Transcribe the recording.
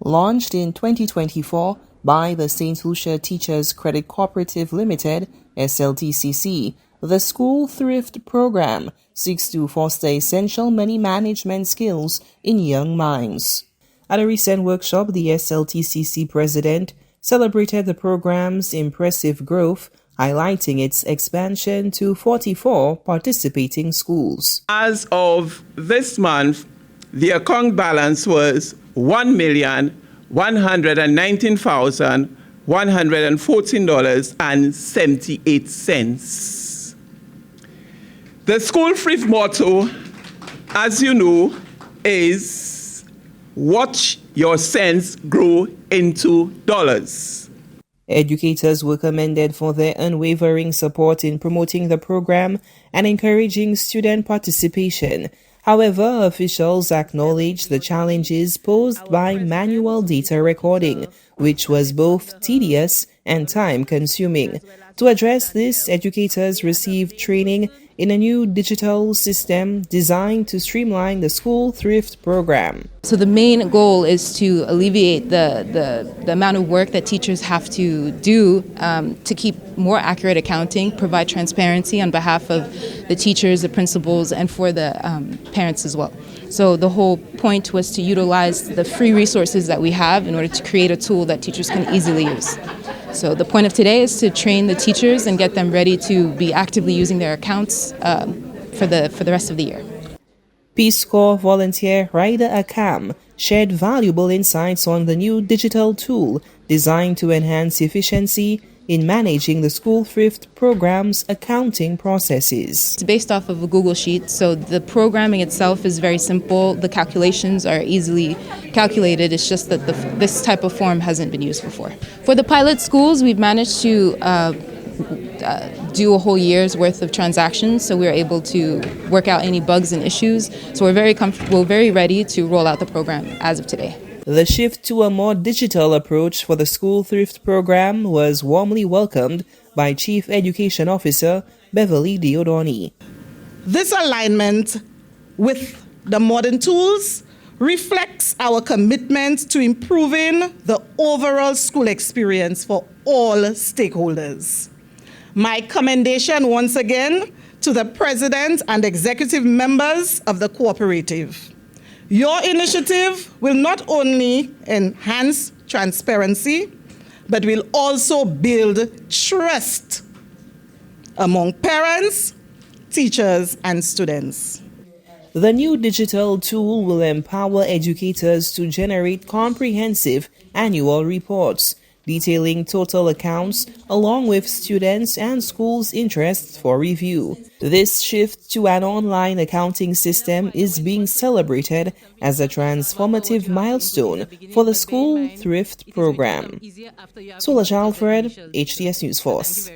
Launched in 2024 by the St. Lucia Teachers Credit Cooperative Limited, Sltcc, the School Thrift program seeks to foster essential money management skills in young minds. At a recent workshop, the Sltcc president celebrated the program's impressive growth, highlighting its expansion to 44 participating schools. As of this month, the account balance was $1,119,114.78. The School Thrift motto, as you know, is watch your cents grow into dollars. Educators were commended for their unwavering support in promoting the program and encouraging student participation. However, officials acknowledged the challenges posed by manual data recording, which was both tedious and time-consuming. To address this, educators received training in a new digital system designed to streamline the School Thrift program. So the main goal is to alleviate the amount of work that teachers have to do to keep more accurate accounting, provide transparency on behalf of the teachers, the principals, and for the parents as well. So the whole point was to utilize the free resources that we have in order to create a tool that teachers can easily use. So the point of today is to train the teachers and get them ready to be actively using their accounts for the rest of the year. Peace Corps volunteer Raida Akam shared valuable insights on the new digital tool designed to enhance efficiency in managing the School Thrift program's accounting processes. It's based off of a Google Sheet, so the programming itself is very simple. The calculations are easily calculated. It's just that this type of form hasn't been used before. For the pilot schools, we've managed to do a whole year's worth of transactions, so we were able to work out any bugs and issues. So we're very comfortable, very ready to roll out the program as of today. The shift to a more digital approach for the School Thrift program was warmly welcomed by Chief Education Officer Beverly Diodoni. This alignment with the modern tools reflects our commitment to improving the overall school experience for all stakeholders. My commendation once again to the President and executive members of the cooperative. Your initiative will not only enhance transparency, but will also build trust among parents, teachers, and students. The new digital tool will empower educators to generate comprehensive annual reports detailing total accounts along with students' and schools' interests for review. This shift to an online accounting system is being celebrated as a transformative milestone for the School Thrift program. Sltcc, HTS News Force.